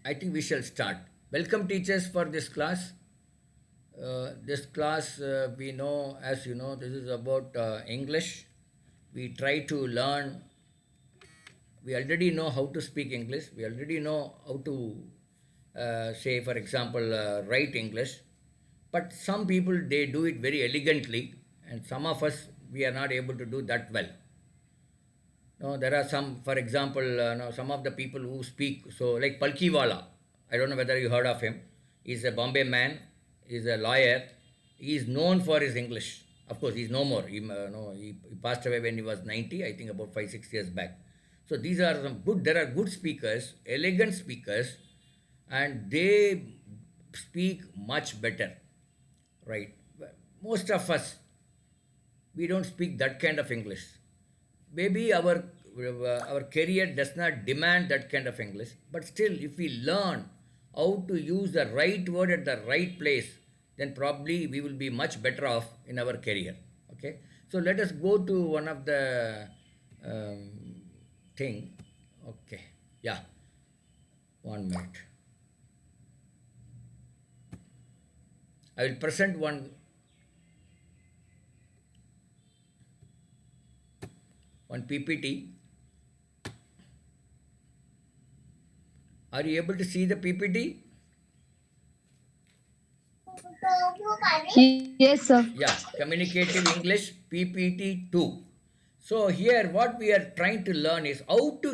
I think we shall start. Welcome, teachers, for this class. This class, we know, as you know, this is about English. We try to learn. We already know how to speak English. We already know how to, say, for example, write English. But some people, they do it very elegantly, and some of us, we are not able to do that well. No, there are some, for example, no, some of the people who speak, so like Palkiwala, I don't know whether you heard of him. He's a Bombay man, he's a lawyer. He is known for his English. Of course, he's no more. No, he passed away when he was 90, I think about 5, 6 years back. So these are some good, there are good speakers, elegant speakers, and they speak much better, right? Most of us, we don't speak that kind of English. Maybe our career does not demand that kind of English, but still, if we learn how to use the right word at the right place, then probably we will be much better off in our career. Okay, so let us go to one of the um, thing. Okay, yeah, 1 minute. I will present one PPT. Are you able to see the PPT? Yes, sir. Yeah, Communicative English PPT 2. So here what we are trying to learn is how to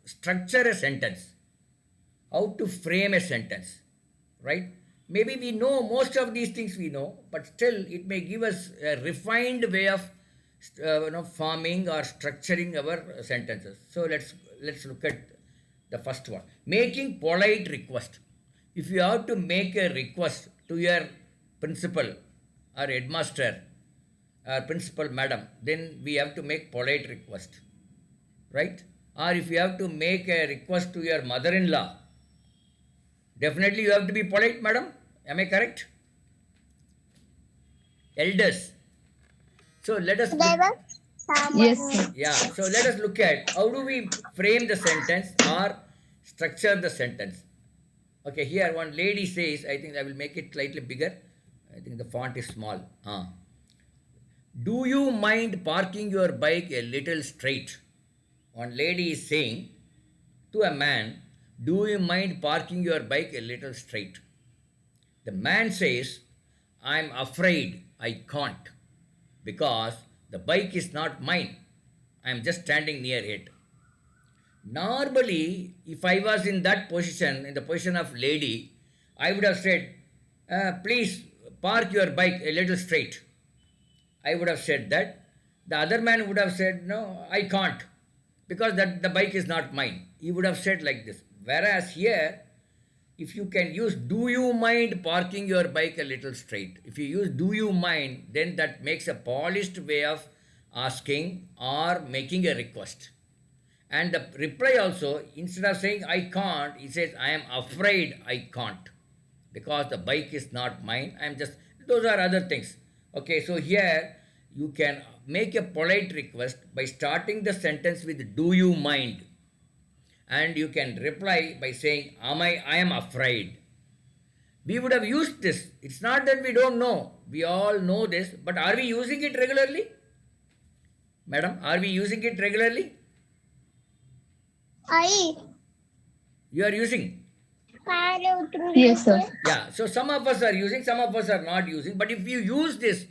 structure a sentence, how to frame a sentence, right? Maybe we know most of these things we know, but still it may give us a refined way of forming or structuring our sentences. So let's look at the first one. Making polite request. If you have to make a request to your principal or headmaster or principal madam, then we have to make polite request, right? Or if you have to make a request to your mother-in-law, definitely you have to be polite, madam. Am I correct? Elders. So let us look. Yes, sir. Yeah. So let us look at how do we frame the sentence or structure the sentence. Okay. Here one lady says. I think I will make it slightly bigger. I think the font is small. Do you mind parking your bike a little straight? One lady is saying to a man, do you mind parking your bike a little straight? The man says, I'm afraid I can't because the bike is not mine. I'm just standing near it. Normally, if I was in that position, in the position of lady, I would have said, please park your bike a little straight. I would have said that. The other man would have said, no, I can't because that the bike is not mine. He would have said like this. Whereas here, if you can use do you mind parking your bike a little straight, if you use do you mind, then that makes a polished way of asking or making a request. And the reply also, instead of saying I can't, he says I am afraid I can't because the bike is not mine. I'm just, those are other things. Okay, so here you can make a polite request by starting the sentence with do you mind, and you can reply by saying I am afraid. We would have used this. It's not that we don't know. We all know this, but are we using it regularly? Madam, are we using it regularly? I You are using. Yes, sir. Yeah, so some of us are using, some of us are not using. But if you use this,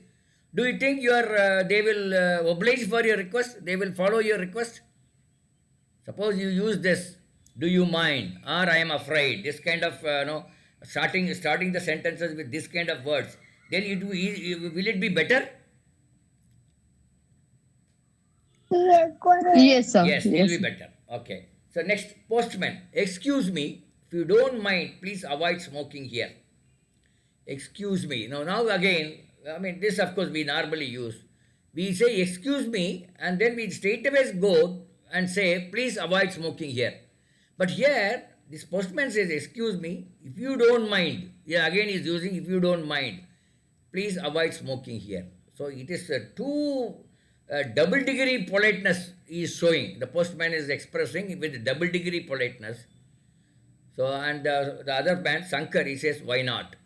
do you think they will oblige for your request? They will follow your request? Suppose you use this, do you mind, or I am afraid, this kind of, starting the sentences with this kind of words, then will it be better? Yes, sir. Yes, will be Yes. better. Okay. So next, postman. Excuse me, if you don't mind, please avoid smoking here. Excuse me. Now again, I mean, this of course we normally use. We say excuse me, and then we straight away go and say please avoid smoking here. But here, this postman says excuse me, if you don't mind. Yeah, again he's using if you don't mind, please avoid smoking here. So it is two double degree politeness he is showing. The postman is expressing with double degree politeness. So, and the other man, Sankar, he says, why not?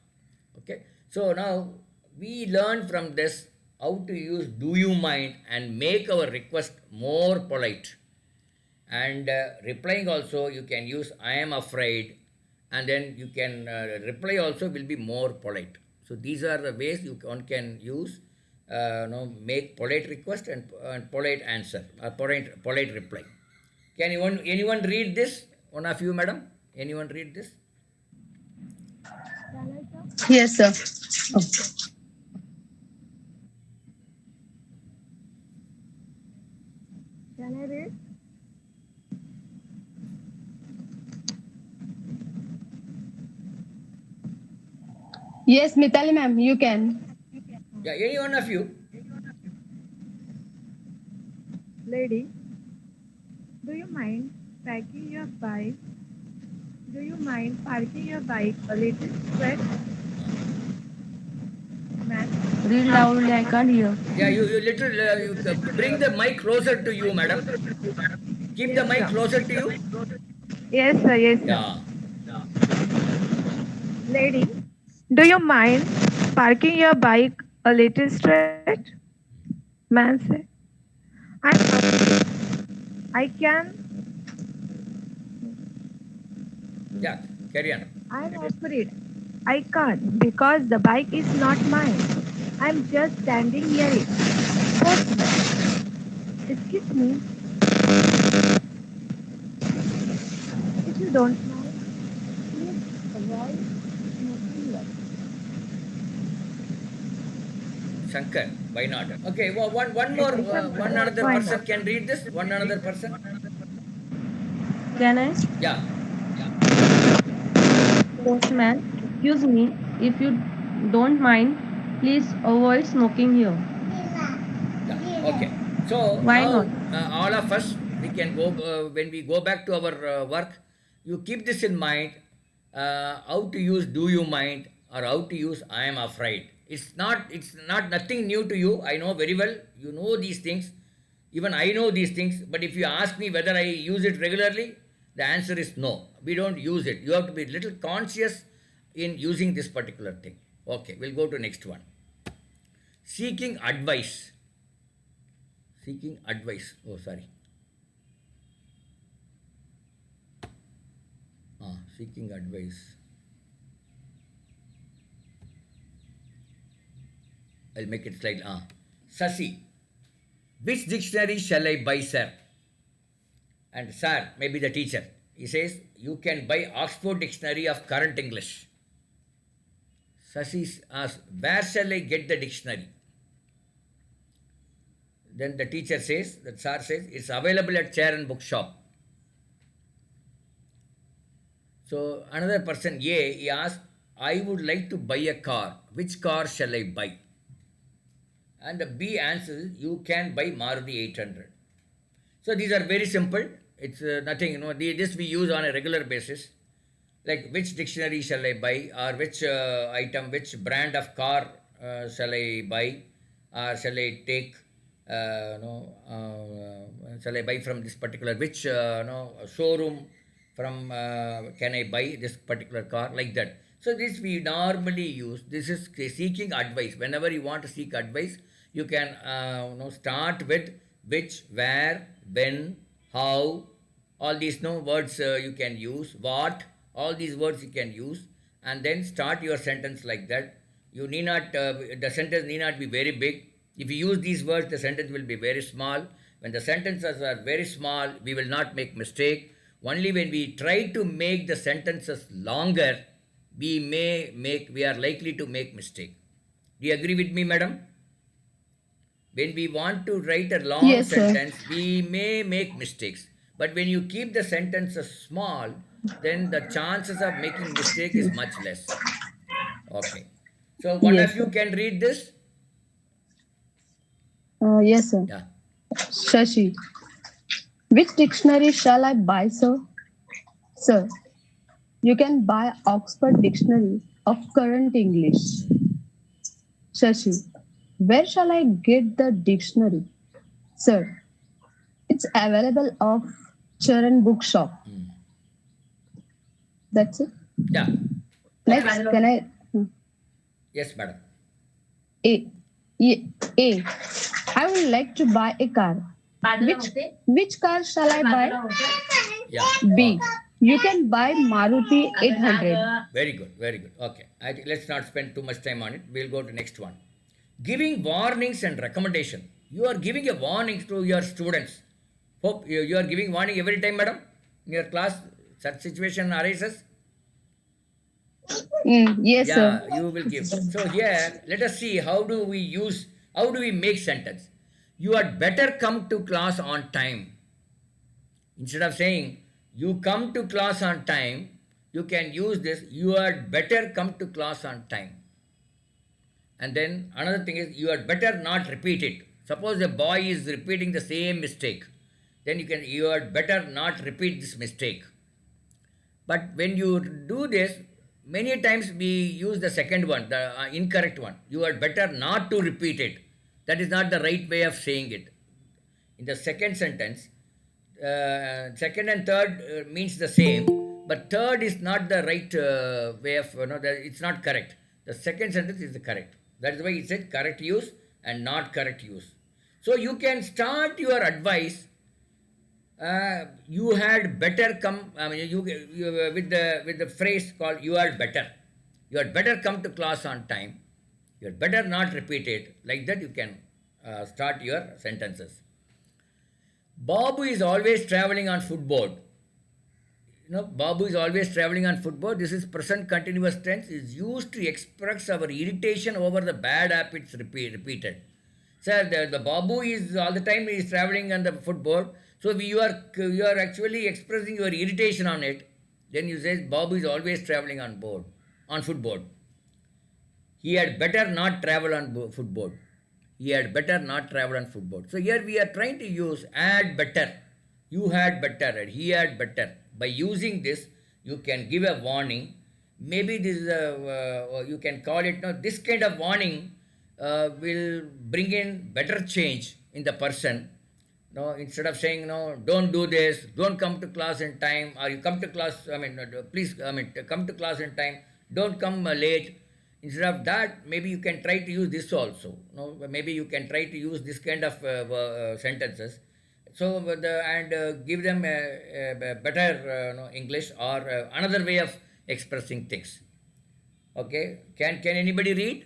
Okay. So now we learn from this how to use do you mind and make our request more polite. And replying also, you can use I am afraid, and then you can reply also will be more polite. So these are the ways one can use, make polite request and polite answer, polite reply. Can anyone read this? One of you, madam? Anyone read this? Yes, sir. Oh. Can I read? Yes, Mitali ma'am, you can. Yeah, any one of you? Lady, do you mind packing your bike? Do you mind parking your bike a little straight? Man, Read loudly, I can't hear. Yeah, you little bring the mic closer to you, madam. Keep the yes, mic sir. closer to you. Yes, sir. Yes, sir. Yeah. Lady, do you mind parking your bike a little straight? Man said, I'm afraid. I can. Yeah, carry on. I'm afraid. I can't because the bike is not mine. I'm just standing near it. Postman, excuse me, if you don't mind, please avoid smoking here. Shankar, why not? Okay, well, one more, Okay, one Shankar, another why person not? can read this. One another person. Can I? Yeah, Postman, excuse me, if you don't mind, please avoid smoking here. yeah. Okay. So Why not? now all of us we can go when we go back to our work. You keep this in mind. How to use do you mind or how to use I am afraid. It's not nothing new to you. I know very well. You know these things. Even I know these things. But if you ask me whether I use it regularly, the answer is no. We don't use it. You have to be little conscious in using this particular thing. Okay, we'll go to next one. Seeking advice. Seeking advice. Oh, sorry. Seeking advice. I'll make it slightly. Sasi, which dictionary shall I buy, sir? And sir, maybe the teacher. He says, you can buy Oxford Dictionary of Current English. Sasi asks, where shall I get the dictionary? Then the teacher says, that sir says, it's available at Chair and Bookshop. So another person, A, he asked, I would like to buy a car. Which car shall I buy? And the B answers, you can buy Maruti 800. So these are very simple. It's nothing, this we use on a regular basis. Like which dictionary shall I buy, or which item, which brand of car shall I buy, or shall I take, shall I buy from this particular, which showroom from can I buy this particular car, like that. So this we normally use. This is seeking advice. Whenever you want to seek advice, you can start with which, where, when, how, all these no words you can use, what, all these words you can use, and then start your sentence like that. You need not the sentence need not be very big. If you use these words, the sentence will be very small. When the sentences are very small, we will not make mistake. Only when we try to make the sentences longer, we are likely to make mistake. Do you agree with me, madam? When we want to write a long Yes, sir. sentence, we may make mistakes. But when you keep the sentences small, then the chances of making mistake is much less. Okay. So one of Yes, you sir. can read this? Yes, sir. Yeah. Shashi, which dictionary shall I buy, sir? Sir, you can buy Oxford Dictionary of Current English. Shashi, where shall I get the dictionary? Sir, it's available of Charan Bookshop. That's it. Yeah. Okay. Next, can I? Yes, madam. A. A. I would like to buy a car. Which which car shall I buy? Yeah. B. Okay. You can buy Maruti 800. Very good. Very good. Okay. I think let's not spend too much time on it. We'll go to next one. Giving warnings and recommendation. You are giving a warning to your students. Hope you are giving warning every time, madam, in your class. Such situation arises. Yes, sir. Yeah, you will give. So here, let us see how do we make sentence. You had better come to class on time. Instead of saying you come to class on time, you can use this. You had better come to class on time. And then another thing is you had better not repeat it. Suppose a boy is repeating the same mistake, then you had better not repeat this mistake. But when you do this, many times we use the second one, the incorrect one. You had better not to repeat it. That is not the right way of saying it. In the second sentence, second and third means the same, but third is not the right way of, it's not correct. The second sentence is the correct. That is why it said correct use and not correct use. So you can start your advice. You had better come. I mean, you with the phrase called "you had better." You had better come to class on time. You had better not repeat it. Like that, you can start your sentences. Babu is always traveling on footboard. Babu is always traveling on footboard. This is present continuous tense. Is used to express our irritation over the bad habits repeated. Sir, the Babu is all the time is traveling on the footboard. So you are actually expressing your irritation on it. Then you say Babu is always traveling on footboard. He had better not travel on footboard. He had better not travel on footboard. So here we are trying to use add better. You had better and he had better. By using this, you can give a warning. Maybe this is you can call it, this kind of warning will bring in better change in the person. Instead of saying, no, don't do this, don't come to class in time, or you come to class, please, come to class in time, don't come late. Instead of that, maybe you can try to use this also. Maybe you can try to use this kind of sentences. So, give them a better English or another way of expressing things. Okay, can anybody read?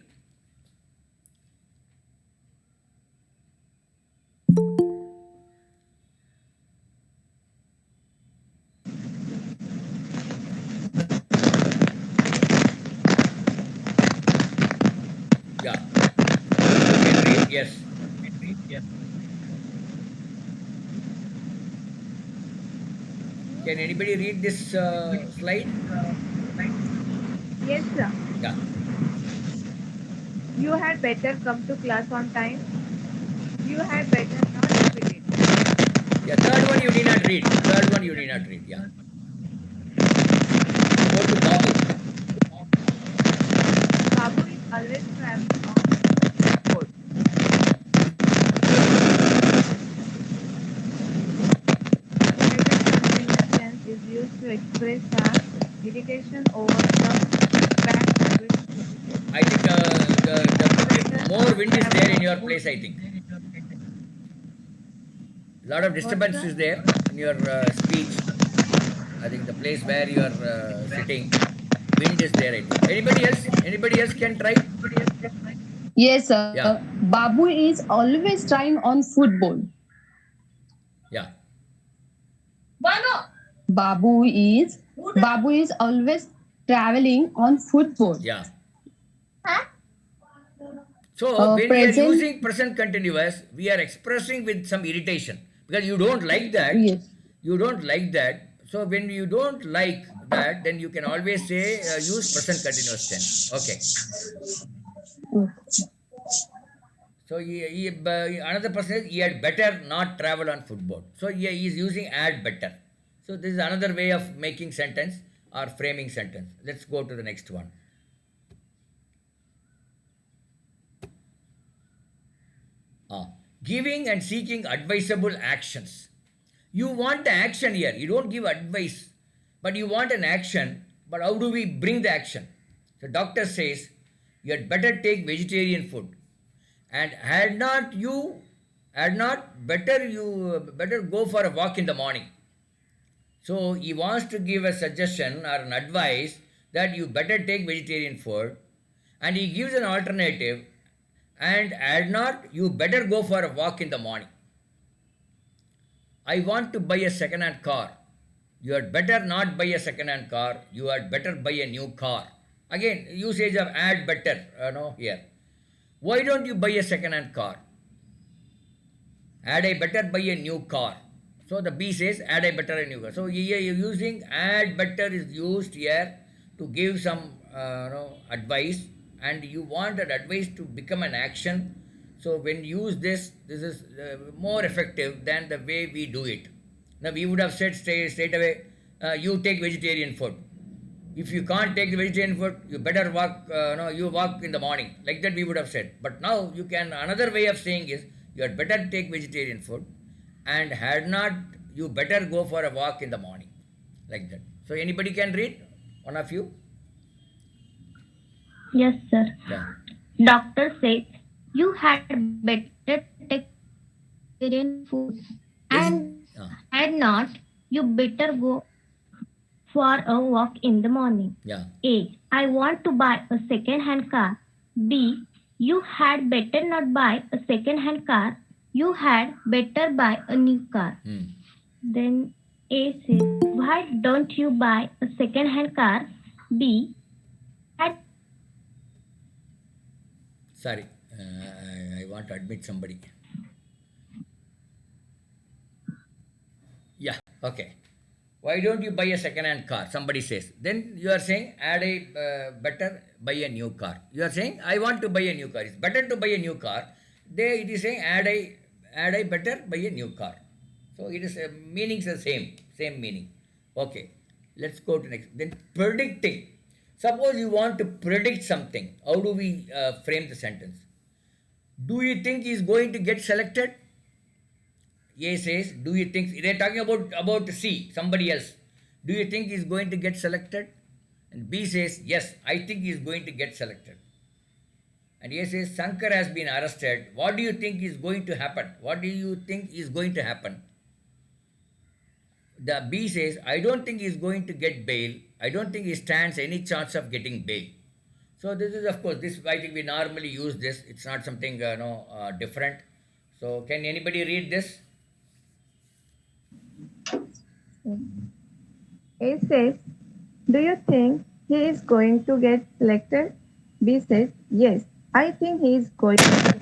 Yeah, you can read. Yes. Can anybody read this slide? Yes, sir. Yeah. You had better come to class on time. You had better not repeat it. Yeah, third one you need not read. Third one you need not read. Yeah. Go to Babu. Babu is always traveling on board. Present continuous tense is used to express our irritation over the bad habits repeated. I think Better more not wind is there in travel your on place. I board. think a lot of What, disturbance sir? is there in your speech. I think the place where you are sitting, wind is there. I think. Anybody else? Anybody else can try? Yes, sir. Yeah. Babu is always trying on football. Yeah. Babu is Babu is always traveling on football. Yeah. So when we are Present. using present continuous, we are expressing with some irritation because you don't like that. Yes. You don't like that. So when you don't like that, then you can always say use present continuous tense. Okay. So another person is he had better not travel on football. So he is using add better. So this is another way of making sentence or framing sentence. Let's go to the next one. Giving and seeking advisable actions. You want the action here. You don't give advice, but you want an action. But how do we bring the action? The doctor says you had better take vegetarian food, and had not better you better go for a walk in the morning. So he wants to give a suggestion or an advice that you better take vegetarian food, and he gives an alternative, and had not you better go for a walk in the morning. I want to buy a second hand car. You had better not buy a second hand car. You had better buy a new car. Again, usage of had better, here. Why don't you buy a second hand car? Had I better buy a new car. So the B says, had I better a new car. So here you're using had better is used here to give some advice, and you want that advice to become an action. So when you use this, this is more effective than the way we do it. Now we would have said straight away, you take vegetarian food. If you can't take the vegetarian food, you better walk. No, you walk in the morning. Like that we would have said. But now you can. Another way of saying is you had better take vegetarian food, and had not you better go for a walk in the morning. Like that. So anybody can read? One of you? Yes, sir. Yeah. Doctor said you had better take vegetarian food, Yes. and had not you better go for a walk in the morning. Yeah. A. I want to buy a second-hand car. B. You had better not buy a second-hand car. You had better buy a new car. Then A says, why don't you buy a second-hand car? B. Had Sorry. I want to admit somebody. Yeah. Okay. Why don't you buy a second-hand car? Somebody says. Then you are saying, had I better buy a new car. You are saying, I want to buy a new car. It's better to buy a new car. It is saying, had I better buy a new car. So it is meanings the same meaning. Okay. Let's go to next. Then predicting. Suppose you want to predict something. How do we frame the sentence? Do you think he is going to get selected? A says, do you think, they're talking about C, somebody else. Do you think he's going to get selected? And B says, yes, I think he's going to get selected. And A says, Shankar has been arrested. What do you think is going to happen? What do you think is going to happen? The B says, I don't think he's going to get bail. I don't think he stands any chance of getting bail. So this is, of course, this I think we normally use this. It's not something different. So can anybody read this? A says, do you think he is going to get selected? B says, yes, I think he is going to get selected.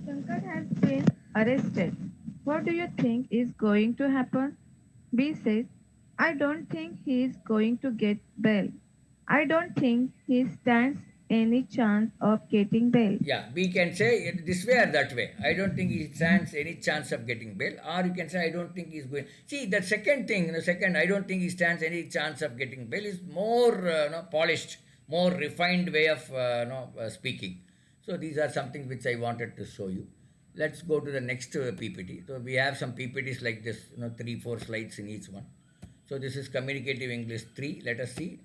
Shankar has been arrested. What do you think is going to happen? B says, I don't think he is going to get bail. I don't think he stands any chance of getting bail. Yeah, we can say it this way or that way. I don't think he stands any chance of getting bail. Or you can say, I don't think he's going. See, that second thing, I don't think he stands any chance of getting bail is more polished, more refined way of speaking. So these are something which I wanted to show you. Let's go to the next PPT. So we have some PPTs like this, 3-4 slides in each one. So this is Communicative English 3. Let us see.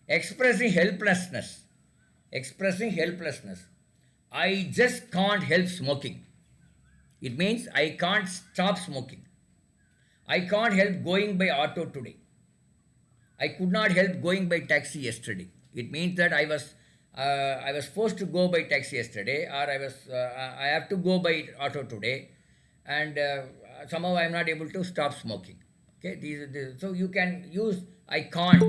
Expressing helplessness. Expressing helplessness. I just can't help smoking. It means I can't stop smoking. I can't help going by auto today. I could not help going by taxi yesterday. It means that I was forced to go by taxi yesterday, or I have to go by auto today, and somehow I am not able to stop smoking. Okay, so you can use I can't.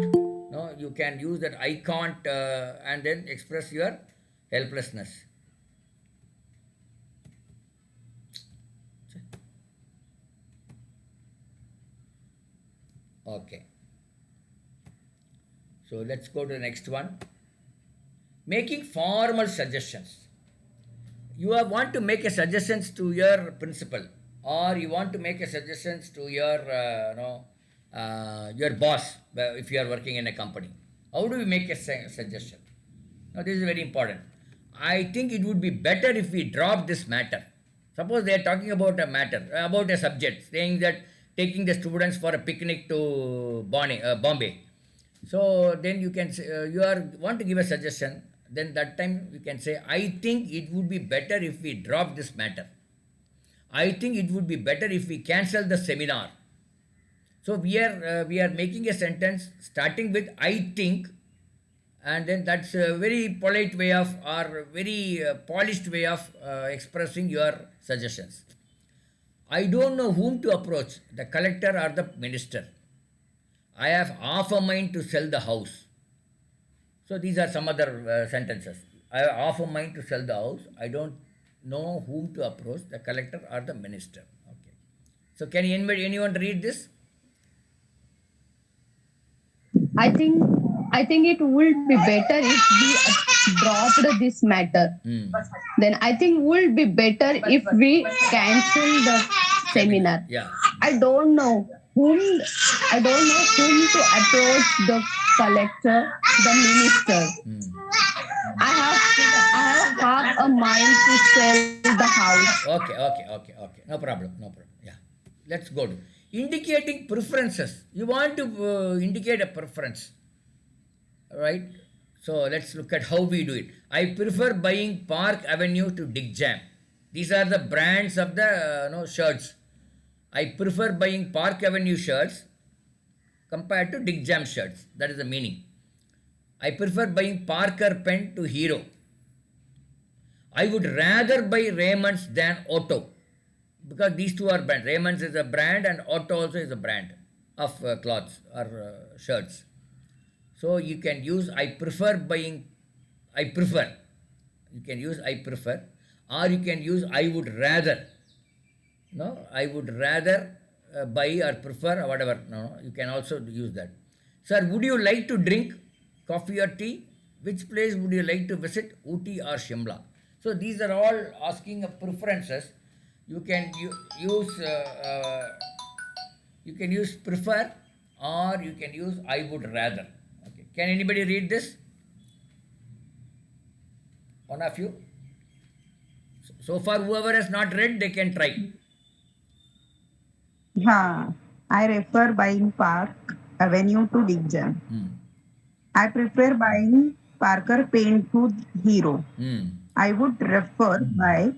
No, you can use that I can't and then express your helplessness. Okay. So let's go to the next one. Making formal suggestions. You want to make a suggestions to your principal, or you want to make a suggestions to your boss if you are working in a company. How do we make a suggestion? Now this is very important. I think it would be better if we drop this matter. Suppose they are talking about a matter, about a subject, saying that taking the students for a picnic to Bombay. So then you can say, you are want to give a suggestion. Then that time you can say, I think it would be better if we drop this matter. I think it would be better if we cancel the seminar. So we are making a sentence starting with I think, and then that's a very polite way of or very polished way of expressing your suggestions. I don't know whom to approach, the collector or the minister. I have half a mind to sell the house. So these are some other sentences. I have half a mind to sell the house. I don't know whom to approach, the collector or the minister. Okay. So can anyone read this? I think I think it would be better if we dropped this matter. Hmm. Then I think would be better if we cancel the Seminar. seminar. Yeah. I don't know whom I don't know whom to approach, the collector, the minister. Hmm. I have half a mind to sell the house. Okay. No problem. Yeah. Let's go to indicating preferences. You want to indicate a preference, right? So let's look at how we do it. I prefer buying Park Avenue to Dick Jam. These are the brands of the shirts. I prefer buying Park Avenue shirts compared to Dick Jam shirts. That is the meaning. I prefer buying Parker pen to Hero. I would rather buy Raymond's than Otto, because these two are brands. Raymond's is a brand and Otto also is a brand of clothes or shirts. So you can use I prefer buying, I prefer. You can use I prefer, or you can use I would rather. No, I would rather buy or prefer or whatever. No, you can also use that. Sir, would you like to drink coffee or tea? Which place would you like to visit, Ooty or Shimla? So these are all asking of preferences. You can use prefer, or you can use I would rather. Okay. Can anybody read this? One of you? So far, whoever has not read, they can try. I refer buying Park Avenue to Dick Jam. Hmm. I prefer buying Parker paint to Hero. Hmm. I would refer by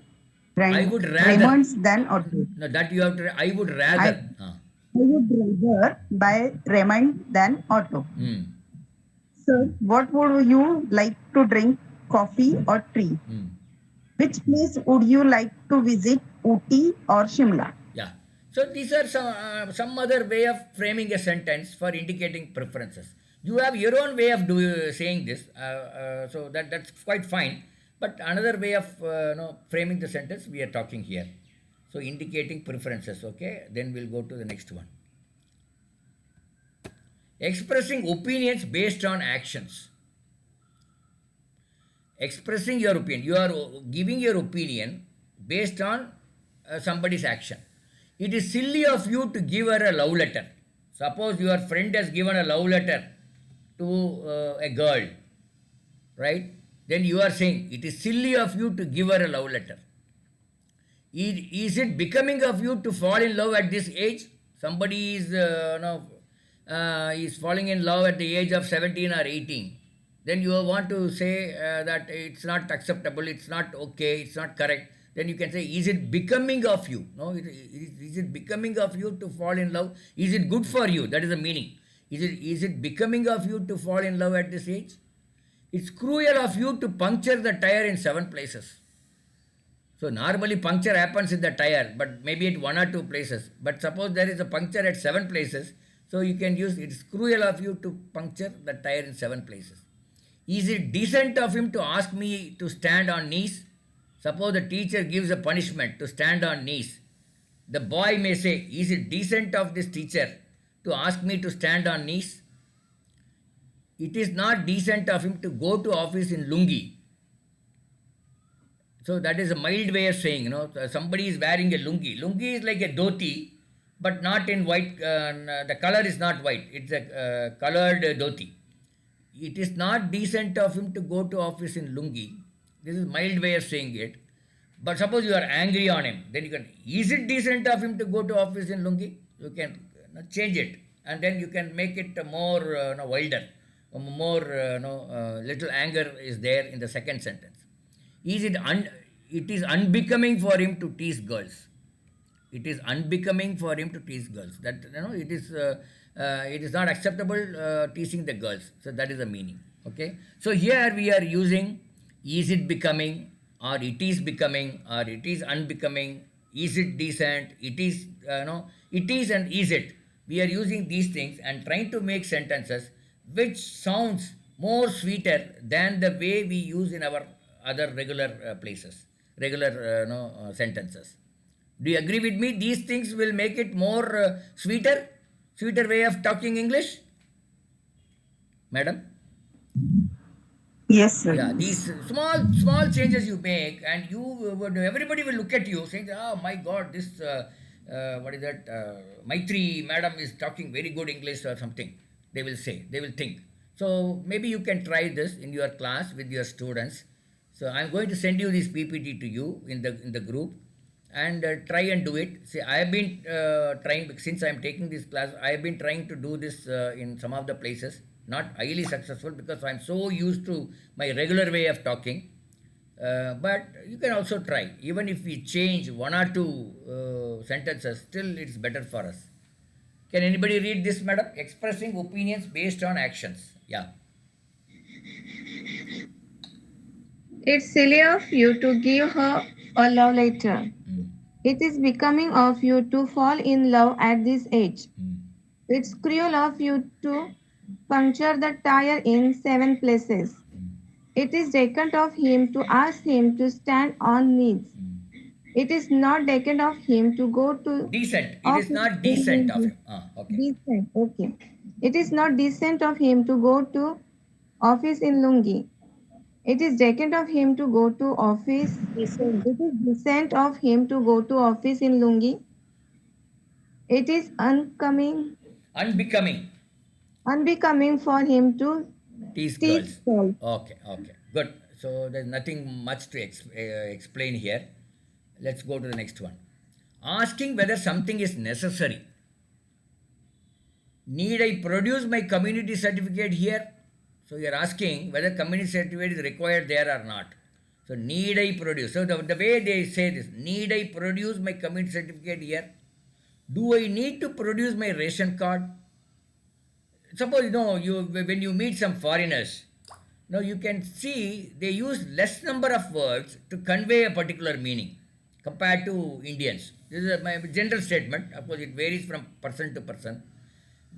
I would rather. Raymond's than Otto. No, that you have to. I would rather. I would rather buy Raymond than Otto. Hmm. So, what would you like to drink, coffee or tea? Hmm. Which place would you like to visit, Ooty or Shimla? Yeah. So these are some other way of framing a sentence for indicating preferences. You have your own way of saying this, so that's quite fine. But another way of framing the sentence we are talking here. So indicating preferences. Okay. Then we'll go to the next one. Expressing opinions based on actions. Expressing your opinion. You are giving your opinion based on somebody's action. It is silly of you to give her a love letter. Suppose your friend has given a love letter to a girl, right? Then you are saying it is silly of you to give her a love letter. Is it becoming of you to fall in love at this age? Somebody is is falling in love at the age of 17 or 18. Then you want to say that it's not acceptable, it's not okay, it's not correct. Then you can say, is it becoming of you? No, is it becoming of you to fall in love? Is it good for you? That is the meaning. Is it becoming of you to fall in love at this age? It's cruel of you to puncture the tire in 7 places. So normally puncture happens in the tire, but maybe at 1 or 2 places. But suppose there is a puncture at 7 places, so you can use it's cruel of you to puncture the tire in 7 places. Is it decent of him to ask me to stand on knees? Suppose the teacher gives a punishment to stand on knees. The boy may say, is it decent of this teacher to ask me to stand on knees? It is not decent of him to go to office in lungi. So that is a mild way of saying, somebody is wearing a lungi. Lungi is like a dhoti, but not in white. The color is not white. It's a colored dhoti. It is not decent of him to go to office in lungi. This is mild way of saying it. But suppose you are angry on him, then you can, is it decent of him to go to office in lungi? you can change it, and then you can make it more wilder, more little anger is there in the second sentence. Is it it is unbecoming for him to tease girls. It is unbecoming for him to tease girls. That it is not acceptable teasing the girls. So that is the meaning. Okay. So here we are using is it becoming, or it is becoming, or it is unbecoming. Is it decent? It is it is and is it. We are using these things and trying to make sentences which sounds more sweeter than the way we use in our other regular places, regular sentences. Do you agree with me? These things will make it more sweeter way of talking English, madam. Yes, sir. Yeah, these Yes. small changes you make, and everybody will look at you saying, "Oh my God, this what is that? Maitri madam is talking very good English or something." They will say, they will think. So maybe you can try this in your class with your students. So I'm going to send you this PPT to you in the group, and try and do it. See, I have been trying, since I'm taking this class. I have been trying to do this in some of the places, not highly successful because I'm so used to my regular way of talking. But you can also try. Even if we change one or two sentences, still it's better for us. Can anybody read this, madam? Expressing opinions based on actions. Yeah. It's silly of you to give her a love letter. Mm, It is becoming of you to fall in love at this age. mm, It's cruel of you to puncture the tire in 7 places. It is decent of him to ask him to stand on knees. mm. It is not decent of him to go to Decent. It is office not decent of early. him. Ah, okay. Decent, okay. It is not decent of him to go to office in lungi. It is decent of him to go to office. Decent. It is decent of him to go to office in lungi. It is Unbecoming. unbecoming for him to Tease teach girls. girls. Okay, okay, good. So there's nothing much to explain here. Let's go to the next one. Asking whether something is necessary. Need I produce my community certificate here? So you're asking whether community certificate is required there or not. So need I produce? So the way they say this, need I produce my community certificate here? Do I need to produce my ration card? Suppose you when you meet some foreigners, now you can see they use less number of words to convey a particular meaning compared to Indians. This is my general statement. Of course, it varies from person to person.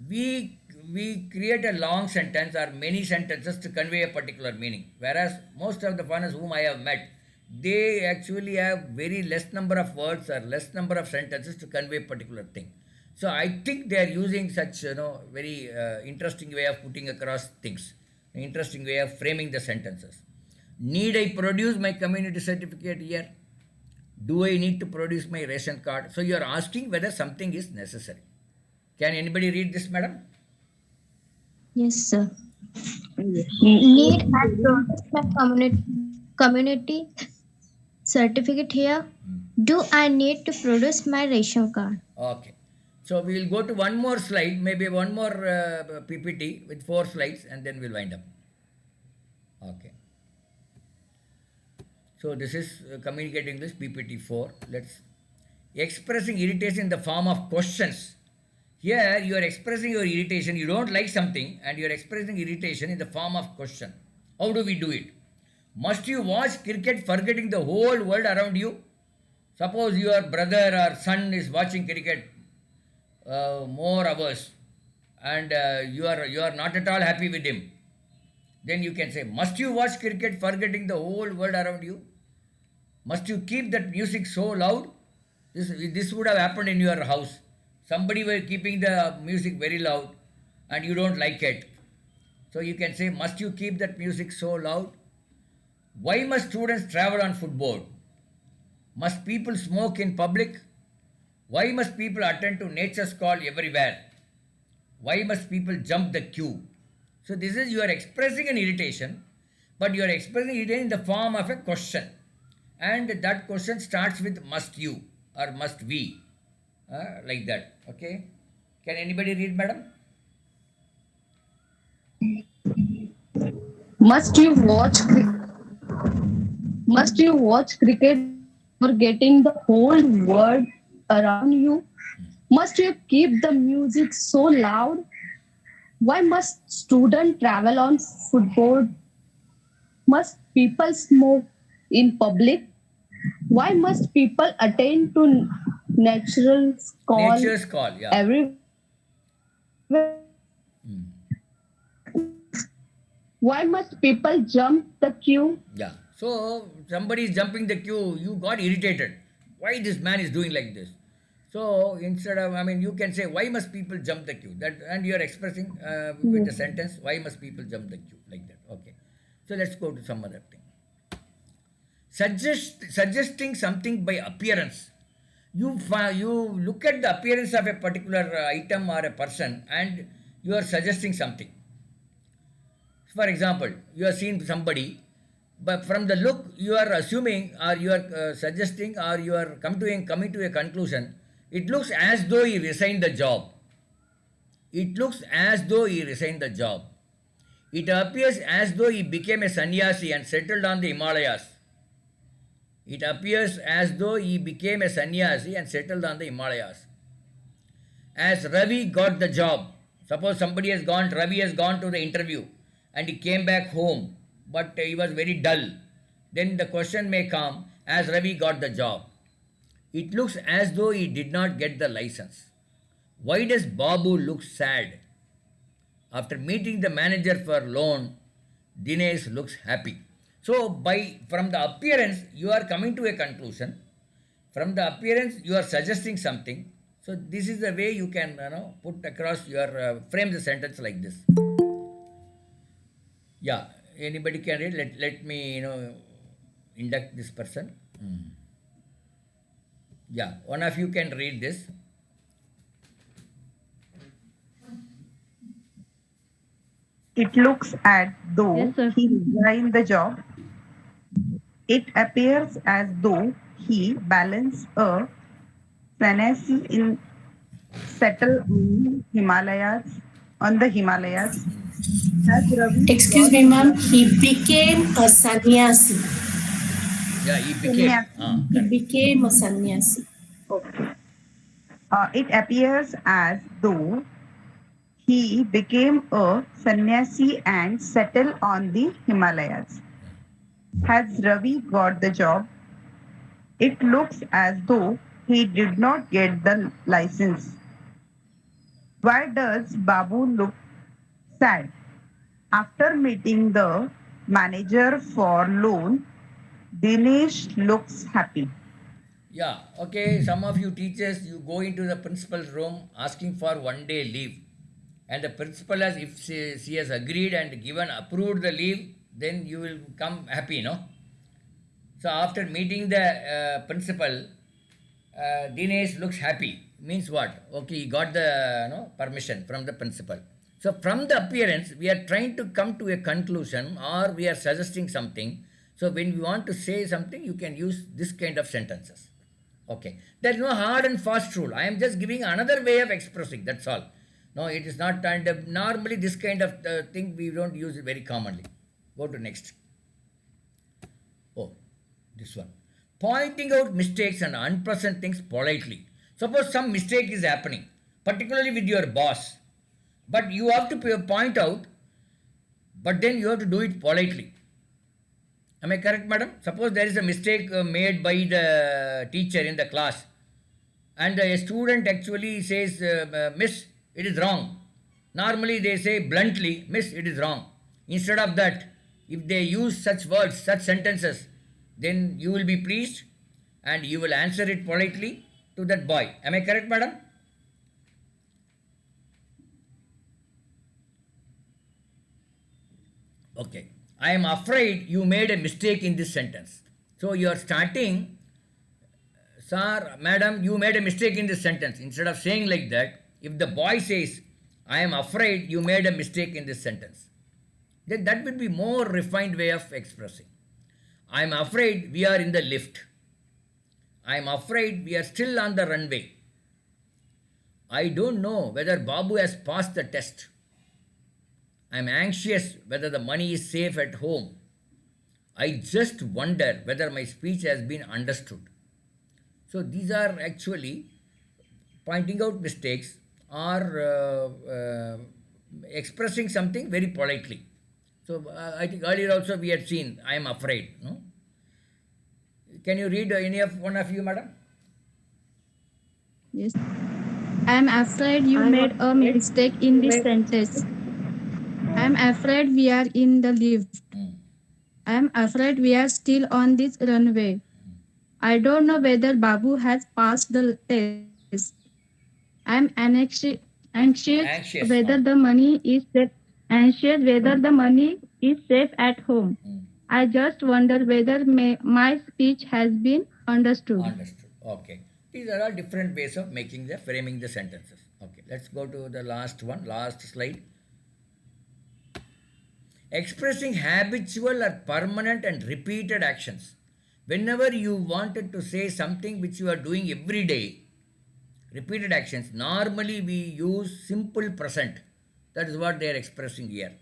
We create a long sentence or many sentences to convey a particular meaning, whereas most of the foreigners whom I have met, they actually have very less number of words or less number of sentences to convey a particular thing. So I think they are using such very interesting way of putting across things, interesting way of framing the sentences. Need I produce my community certificate here? Do I need to produce my ration card? So you are asking whether something is necessary. Can anybody read this, madam? Yes, sir. Yes. Need I produce my community certificate here? Do I need to produce my ration card? Okay. So we will go to one more slide, maybe one more PPT with 4 slides, and then we'll wind up. Okay. So this is Communicative English PPT 4. Let's expressing irritation in the form of questions. Here you are expressing your irritation. You don't like something, and you are expressing irritation in the form of question. How do we do it? Must you watch cricket forgetting the whole world around you? Suppose your brother or son is watching cricket more hours, and you are not at all happy with him. Then you can say, must you watch cricket forgetting the whole world around you? Must you keep that music so loud? This would have happened in your house. Somebody were keeping the music very loud, and you don't like it. So you can say, must you keep that music so loud? Why must students travel on footboard? Must people smoke in public? Why must people attend to nature's call everywhere? Why must people jump the queue? So this is you are expressing an irritation, but you are expressing it in the form of a question. And that question starts with must you or must we, like that. Okay. Can anybody read, madam? Must you watch must you watch cricket before getting the whole world around you? Must you keep the music so loud? Why must students travel on footboard? Must people smoke in public? Why must people attend to natural call Nature's call, yeah. everywhere? Why must people jump the queue? Yeah. So somebody is jumping the queue, you got irritated. Why this man is doing like this? So instead of, I mean, you can say, why must people jump the queue? That, and you are expressing with the Yes. sentence, why must people jump the queue, like that? Okay. So let's go to some other thing. Suggesting something by appearance. You look at the appearance of a particular item or a person, and you are suggesting something. For example, you are seeing somebody, but from the look, you are assuming or you are suggesting or you are coming to a conclusion. It looks as though he resigned the job. It looks as though he resigned the job. It appears as though he became a sannyasi and settled on the Himalayas. It appears as though he became a sannyasi and settled on the Himalayas. As Ravi got the job, suppose Ravi has gone to the interview and he came back home, but he was very dull. Then the question may come, as Ravi got the job. It looks as though he did not get the license. Why does Babu look sad? After meeting the manager for loan, Dinesh looks happy. So by from the appearance you are coming to a conclusion. From the appearance you are suggesting something. So this is the way you can put across your frame the sentence like this. Yeah, anybody can read. Let me induct this person. Yeah, one of you can read this. It looks as Yes, though sir. he resigned the job. It appears as though he balanced a fantasy in settle on the Himalayas. Has Ravi Excuse got me, the ma'am. job? He became a sannyasi. Yeah, he became. Sannyasi. He Correct. became a sannyasi. Okay. It appears as though he became a sannyasi and settled on the Himalayas. Has Ravi got the job? It looks as though he did not get the license. Why does Babu look sad? After meeting the manager for loan, Dinesh looks happy. Yeah, okay. Some of you teachers, you go into the principal's room asking for 1 day leave. And the principal has, if she has agreed and given, approved the leave, then you will come happy, no? So after meeting the principal, Dinesh looks happy. Means what? Okay, he got the permission from the principal. So from the appearance, we are trying to come to a conclusion or we are suggesting something. So when we want to say something, you can use this kind of sentences. Okay. There is no hard and fast rule. I am just giving another way of expressing. That's all. No, it is not. And normally this kind of thing we don't use it very commonly. Go to next. Oh, this one. Pointing out mistakes and unpleasant things politely. Suppose some mistake is happening, particularly with your boss, but you have to point out, but then you have to do it politely. Am I correct, madam? Suppose there is a mistake made by the teacher in the class, and a student actually says, Miss, it is wrong. Normally they say bluntly, Miss, it is wrong. Instead of that, if they use such words, such sentences, then you will be pleased and you will answer it politely to that boy. Am I correct, madam? Okay. I am afraid you made a mistake in this sentence. So you are starting, sir, madam, you made a mistake in this sentence. Instead of saying like that, if the boy says, I am afraid you made a mistake in this sentence, then that would be more refined way of expressing. I am afraid we are in the lift. I am afraid we are still on the runway. I don't know whether Babu has passed the test. I'm anxious whether the money is safe at home. I just wonder whether my speech has been understood. So these are actually pointing out mistakes or expressing something very politely. So I think earlier also we had seen I am afraid. No? Can you read any of one of you, madam? Yes. I'm afraid you made a mistake in this sentence. I'm afraid we are in the lift. I'm afraid we are still on this runway. I don't know whether Babu has passed the test. I'm anxious whether Anxious. the money is safe. Anxious whether the money is safe at home. I just wonder whether my speech has been understood. Understood. Okay. These are all different ways of making the framing the sentences. Okay. Let's go to the last one, last slide. Expressing habitual or permanent and repeated actions. Whenever you wanted to say something which you are doing every day, repeated actions, normally we use simple present. That is what they are expressing here.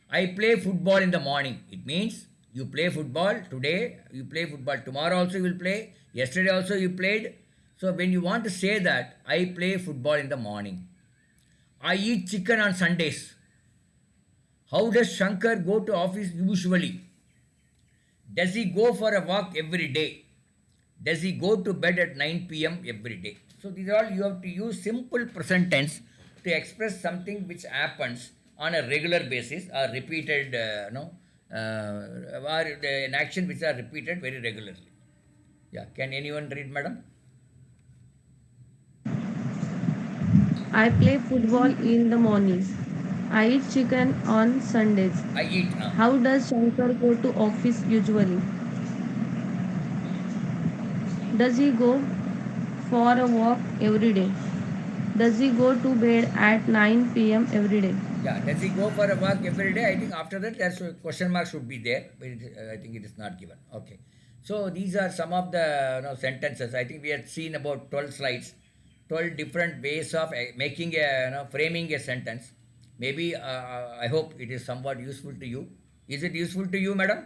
I play football in the morning. It means you play football today, you play football tomorrow also you will play, yesterday also you played. So when you want to say that, I play football in the morning. I eat chicken on Sundays. How does Shankar go to office usually? Does he go for a walk every day? Does he go to bed at 9 p.m. every day? So these are all you have to use simple present tense to express something which happens on a regular basis or repeated, or an action which are repeated very regularly. Yeah, can anyone read, madam? I play football in the morning. I eat chicken on Sundays. I eat. How does Shankar go to office usually? Does he go for a walk every day? Does he go to bed at 9 p.m. every day? Yeah, does he go for a walk every day? I think after that, there's a question mark should be there, but I think it is not given. Okay. So these are some of the sentences. I think we had seen about 12 slides, 12 different ways of making a, framing a sentence. Maybe I hope it is somewhat useful to you. Is it useful to you, madam?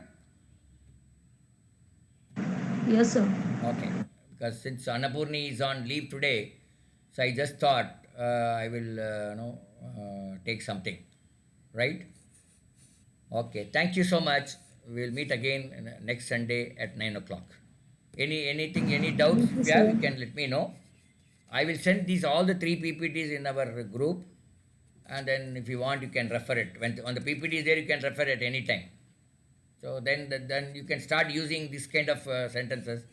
Yes, sir. Okay. Because since Annapurni is on leave today, so I just thought I will, take something. Right? Okay, thank you so much. We'll meet again next Sunday at 9 o'clock. Any doubts? Thank you, If you have, you sir. can let me know. I will send these all the three PPTs in our group, and then if you want, you can refer it. When on the PPT is there, you can refer at any time. So then you can start using this kind of sentences,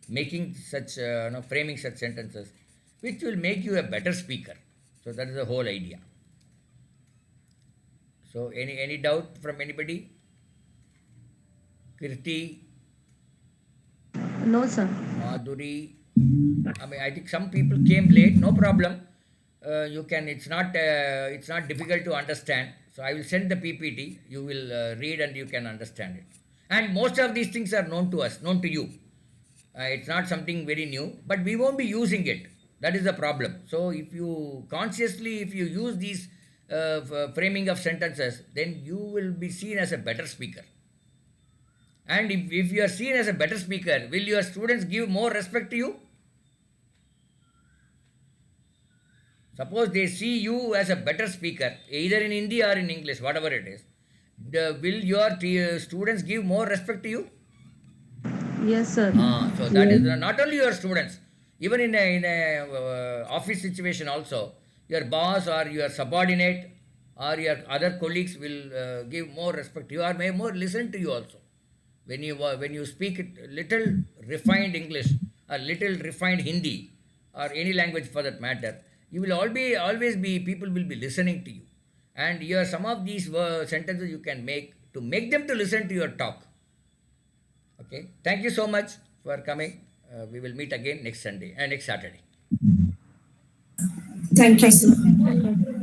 making such framing such sentences, which will make you a better speaker. So that is the whole idea. So any doubt from anybody? Kirti, No, sir. Madhuri. I mean, I think some people came late. No problem. You can. It's not difficult to understand. So I will send the PPT. You will read and you can understand it. And most of these things are known to us, known to you. It's not something very new, but we won't be using it. That is the problem. So if you consciously, if you use these framing of sentences, then you will be seen as a better speaker. And if you are seen as a better speaker, will your students give more respect to you? Suppose they see you as a better speaker, either in Hindi or in English, whatever it is. Will your students give more respect to you? Yes, sir. So that is not only your students, even in a office situation also, your boss or your subordinate or your other colleagues will give more respect to you or may more listen to you also. When you speak little refined English or little refined Hindi or any language for that matter, you will always be people will be listening to you, and your some of these sentences you can make to make them to listen to your talk. Okay, thank you so much for coming. We will meet again next Sunday and next Saturday. Thank you, Thank sir. you. Thank you, sir.